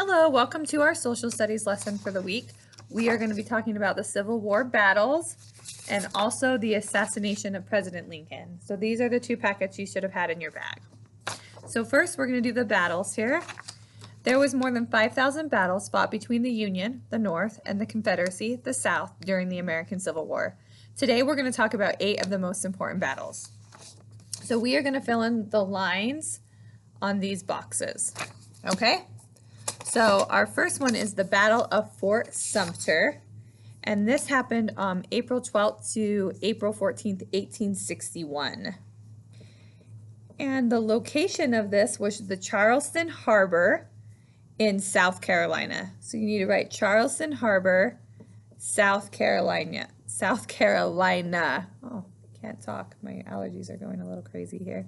Hello, welcome to our social studies lesson for the week. We are going to be talking about the Civil War battles and also the assassination of President Lincoln. So these are the two packets you should have had in your bag. So first we're going to do the battles here. There was more than 5,000 battles fought between the Union, the North, and the Confederacy, the South, during the American Civil War. Today we're going to talk about 8 of the most important battles. So we are going to fill in the lines on these boxes, okay? So our first one is the Battle of Fort Sumter, and this happened April 12th to April 14th, 1861. And the location of this was the Charleston Harbor in South Carolina. So you need to write Charleston Harbor, South Carolina. South Carolina. Oh, I can't talk. My allergies are going a little crazy here.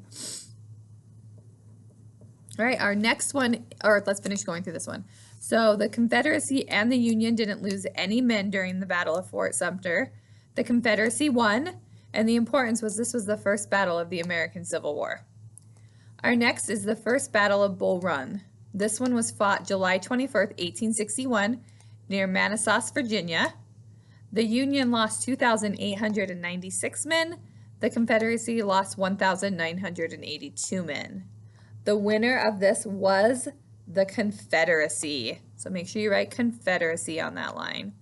All right, our next one, or let's finish going through this one. So the Confederacy and the Union didn't lose any men during the Battle of Fort Sumter. The Confederacy won, and the importance was this was the first battle of the American Civil War. Our next is the first Battle of Bull Run. This one was fought July 21st, 1861, near Manassas, Virginia. The Union lost 2,896 men. The Confederacy lost 1,982 men. The winner of this was the Confederacy. So make sure you write Confederacy on that line.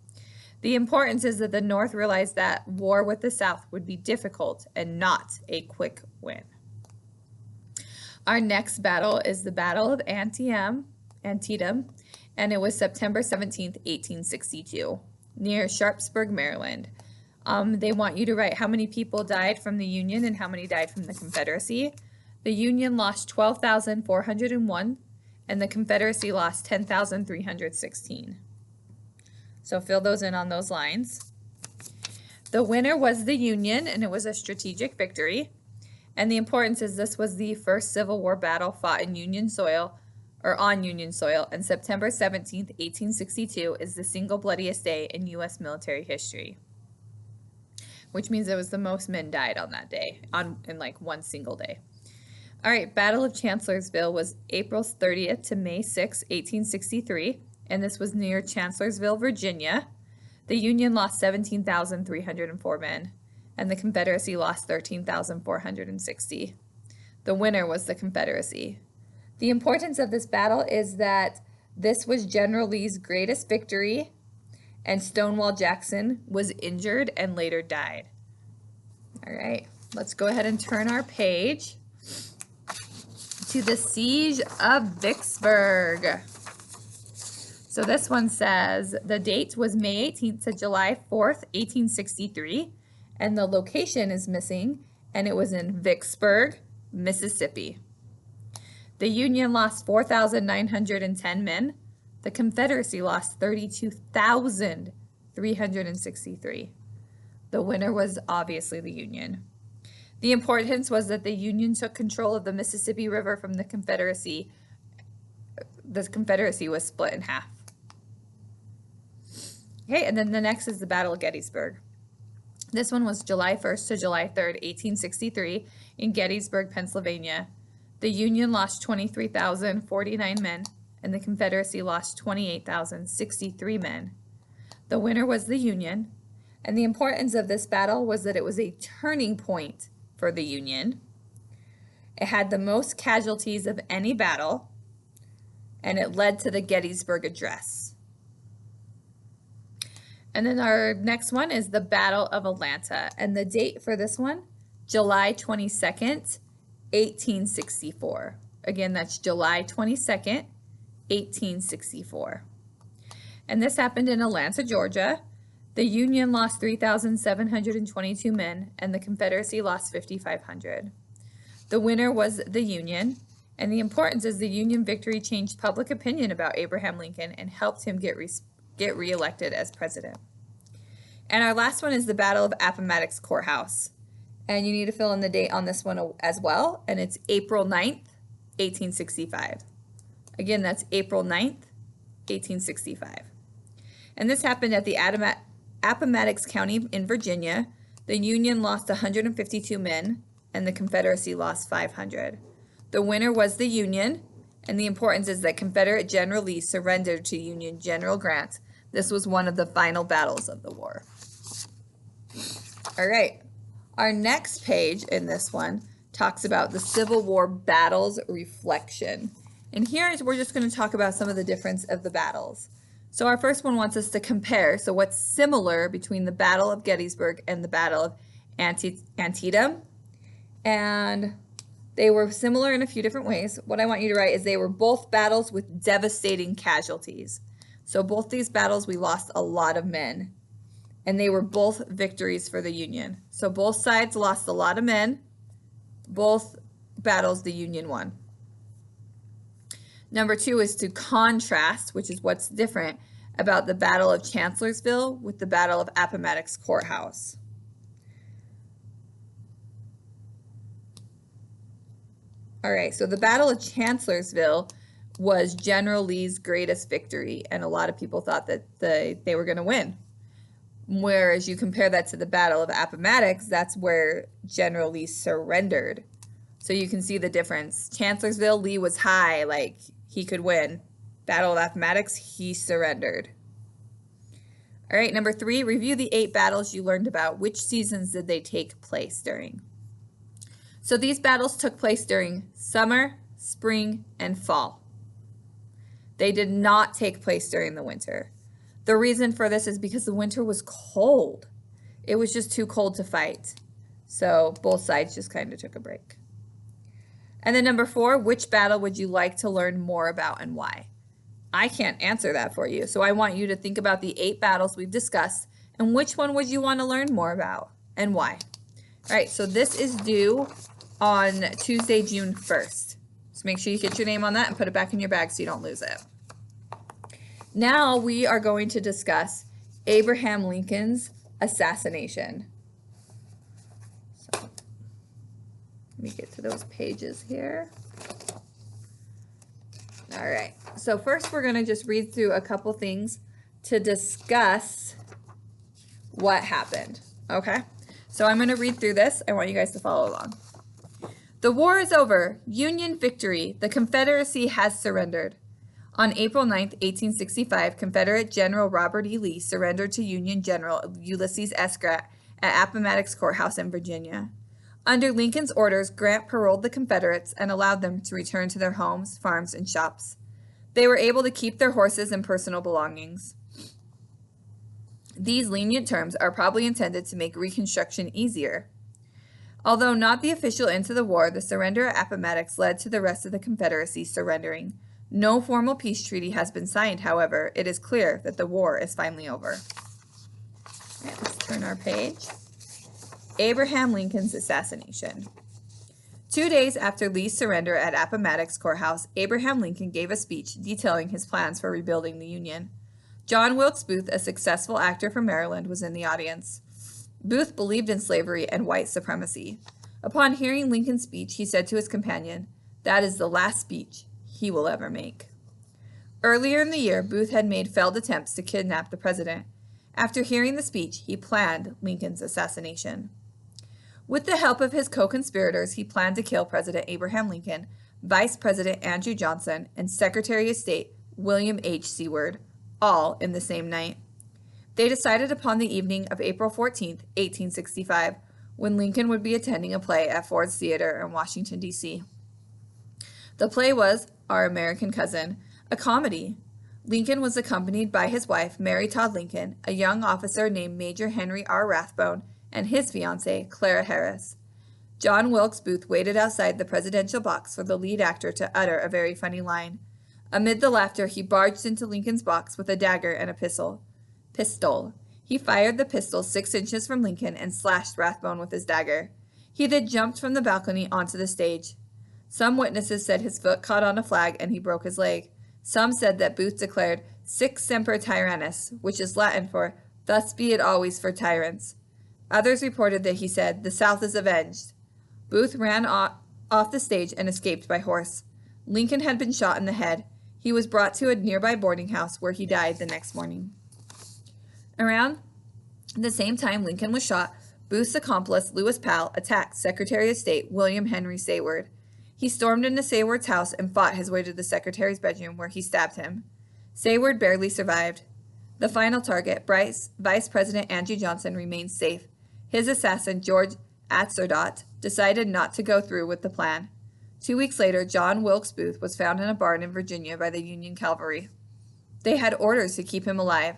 The importance is that the North realized that war with the South would be difficult and not a quick win. Our next battle is the Battle of Antietam, and it was September 17th, 1862, near Sharpsburg, Maryland. They want you to write how many people died from the Union and how many died from the Confederacy. The Union lost 12,401, and the Confederacy lost 10,316. So fill those in on those lines. The winner was the Union, and it was a strategic victory. And the importance is this was the first Civil War battle fought in Union soil, or on Union soil, and September 17th, 1862 is the single bloodiest day in U.S. military history, which means it was the most men died on that day, in like one single day. All right, Battle of Chancellorsville was April 30th to May 6, 1863, and this was near Chancellorsville, Virginia. The Union lost 17,304 men, and the Confederacy lost 13,460. The winner was the Confederacy. The importance of this battle is that this was General Lee's greatest victory, and Stonewall Jackson was injured and later died. All right, let's go ahead and turn our page to the Siege of Vicksburg. So this one says the date was May 18th to July 4th, 1863, and the location is missing, and it was in Vicksburg, Mississippi. The Union lost 4,910 men. The Confederacy lost 32,363. The winner was obviously the Union. The importance was that the Union took control of the Mississippi River from the Confederacy. The Confederacy was split in half. Okay, and then the next is the Battle of Gettysburg. This one was July 1st to July 3rd, 1863 in Gettysburg, Pennsylvania. The Union lost 23,049 men, and the Confederacy lost 28,063 men. The winner was the Union, and the importance of this battle was that it was a turning point for the Union. It had the most casualties of any battle, and it led to the Gettysburg Address. And then our next one is the Battle of Atlanta, and the date for this one, July 22nd, 1864. Again, that's July 22nd, 1864. And this happened in Atlanta, Georgia. The Union lost 3,722 men, and the Confederacy lost 5,500. The winner was the Union, and the importance is the Union victory changed public opinion about Abraham Lincoln and helped him get reelected as president. And our last one is the Battle of Appomattox Courthouse. And you need to fill in the date on this one as well, and it's April 9th, 1865. Again, that's April 9th, 1865. And this happened at the Appomattox County in Virginia. The Union lost 152 men, and the Confederacy lost 500. The winner was the Union, And the importance is that Confederate General Lee surrendered to Union General Grant. This was one of the final battles of the war. All right, our next page in this one talks about the Civil War battles reflection. And here we're just going to talk about some of the difference of the battles. So our first one wants us to compare. So what's similar between the Battle of Gettysburg and the Battle of Antietam? And they were similar in a few different ways. What I want you to write is they were both battles with devastating casualties. So both these battles, we lost a lot of men. And they were both victories for the Union. So both sides lost a lot of men. Both battles the Union won. Number 2 is to contrast, which is what's different about the Battle of Chancellorsville with the Battle of Appomattox Courthouse. All right, so the Battle of Chancellorsville was General Lee's greatest victory, and a lot of people thought that they were going to win. Whereas you compare that to the Battle of Appomattox, that's where General Lee surrendered. So you can see the difference. Chancellorsville, Lee was high, like he could win. Battle of Appomattox, he surrendered. All right, number 3, review the 8 battles you learned about. Which seasons did they take place during? So these battles took place during summer, spring, and fall. They did not take place during the winter. The reason for this is because the winter was cold. It was just too cold to fight. So both sides just kind of took a break. And then number 4, which battle would you like to learn more about and why? I can't answer that for you. So I want you to think about the 8 battles we've discussed and which one would you want to learn more about and why? All right, so this is due on Tuesday, June 1st. So make sure you get your name on that and put it back in your bag so you don't lose it. Now we are going to discuss Abraham Lincoln's assassination. So let me get to those pages here. All right, so first we're going to just read through a couple things to discuss what happened, okay? So I'm going to read through this. I want you guys to follow along. The war is over. Union victory. The Confederacy has surrendered. On April 9th, 1865, Confederate General Robert E. Lee surrendered to Union General Ulysses S. Grant at Appomattox Courthouse in Virginia. Under Lincoln's orders, Grant paroled the Confederates and allowed them to return to their homes, farms, and shops. They were able to keep their horses and personal belongings. These lenient terms are probably intended to make Reconstruction easier. Although not the official end to the war, the surrender at Appomattox led to the rest of the Confederacy surrendering. No formal peace treaty has been signed, however. It is clear that the war is finally over. All right, let's turn our page. Abraham Lincoln's assassination. 2 days after Lee's surrender at Appomattox Courthouse, Abraham Lincoln gave a speech detailing his plans for rebuilding the Union. John Wilkes Booth, a successful actor from Maryland, was in the audience. Booth believed in slavery and white supremacy. Upon hearing Lincoln's speech, he said to his companion, "That is the last speech he will ever make." Earlier in the year, Booth had made failed attempts to kidnap the president. After hearing the speech, he planned Lincoln's assassination. With the help of his co-conspirators, he planned to kill President Abraham Lincoln, Vice President Andrew Johnson, and Secretary of State William H. Seward, all in the same night. They decided upon the evening of April 14th, 1865, when Lincoln would be attending a play at Ford's Theater in Washington, D.C. The play was Our American Cousin, a comedy. Lincoln was accompanied by his wife, Mary Todd Lincoln, a young officer named Major Henry R. Rathbone, and his fiancée, Clara Harris. John Wilkes Booth waited outside the presidential box for the lead actor to utter a very funny line. Amid the laughter, he barged into Lincoln's box with a dagger and a pistol. He fired the pistol 6 inches from Lincoln and slashed Rathbone with his dagger. He then jumped from the balcony onto the stage. Some witnesses said his foot caught on a flag and he broke his leg. Some said that Booth declared Sic Semper Tyrannis, which is Latin for "Thus be it always for tyrants." Others reported that he said, "The South is avenged." Booth ran off the stage and escaped by horse. Lincoln had been shot in the head. He was brought to a nearby boarding house where he died the next morning. Around the same time Lincoln was shot, Booth's accomplice, Lewis Powell, attacked Secretary of State William Henry Seward. He stormed into Sayward's house and fought his way to the secretary's bedroom where he stabbed him. Sayward barely survived. The final target, Vice President Andrew Johnson, remained safe. His assassin, George Atzerodt, decided not to go through with the plan. 2 weeks later, John Wilkes Booth was found in a barn in Virginia by the Union cavalry. They had orders to keep him alive.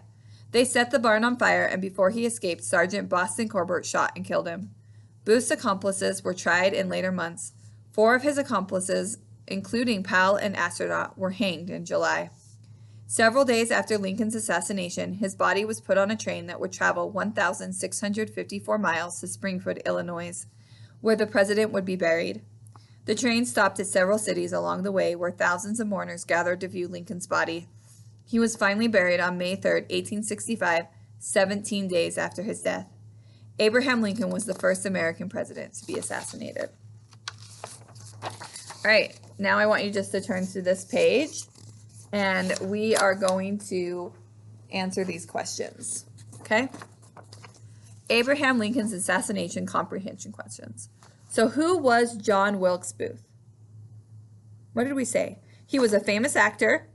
They set the barn on fire, and before he escaped, Sergeant Boston Corbett shot and killed him. Booth's accomplices were tried in later months. 4 of his accomplices, including Powell and Atzerodt, were hanged in July. Several days after Lincoln's assassination, his body was put on a train that would travel 1,654 miles to Springfield, Illinois, where the president would be buried. The train stopped at several cities along the way where thousands of mourners gathered to view Lincoln's body. He was finally buried on May 3, 1865, 17 days after his death. Abraham Lincoln was the first American president to be assassinated. All right, now I want you just to turn to this page, and we are going to answer these questions, okay? Abraham Lincoln's assassination comprehension questions. So who was John Wilkes Booth? What did we say? He was a famous actor,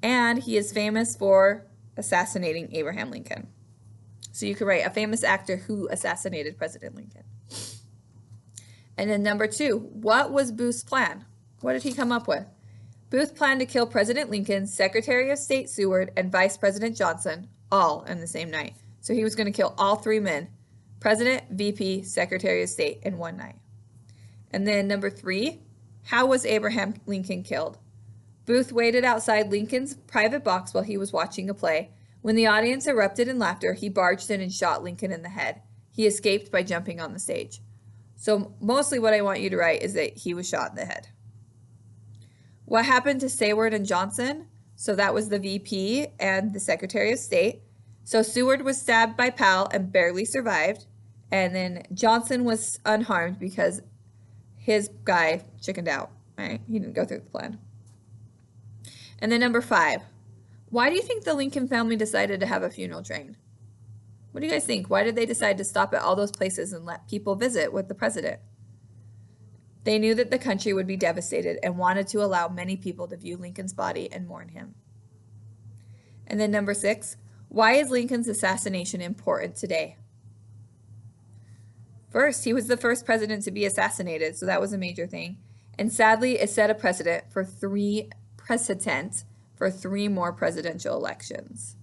and he is famous for assassinating Abraham Lincoln. So you could write a famous actor who assassinated President Lincoln. And then number 2, what was Booth's plan? What did he come up with? Booth planned to kill President Lincoln, Secretary of State Seward, and Vice President Johnson, all in the same night. So he was going to kill all 3 men, President, VP, Secretary of State, in one night. And then number 3, how was Abraham Lincoln killed? Booth waited outside Lincoln's private box while he was watching a play. When the audience erupted in laughter, he barged in and shot Lincoln in the head. He escaped by jumping on the stage. So mostly what I want you to write is that he was shot in the head. What happened to Seward and Johnson? So that was the VP and the Secretary of State. So Seward was stabbed by Powell and barely survived. And then Johnson was unharmed because his guy chickened out, right? He didn't go through the plan. And then number 5, why do you think the Lincoln family decided to have a funeral train? What do you guys think? Why did they decide to stop at all those places and let people visit with the president? They knew that the country would be devastated and wanted to allow many people to view Lincoln's body and mourn him. And then number 6, why is Lincoln's assassination important today? First, he was the first president to be assassinated, so that was a major thing. And sadly, it set a precedent for 3 more presidential elections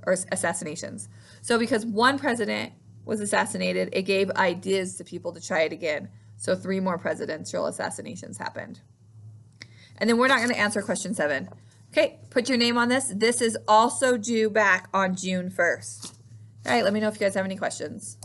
or assassinations. So because one president was assassinated, it gave ideas to people to try it again. So 3 more presidential assassinations happened. And then we're not going to answer question 7. Okay, put your name on this. This is also due back on June 1st. All right, let me know if you guys have any questions.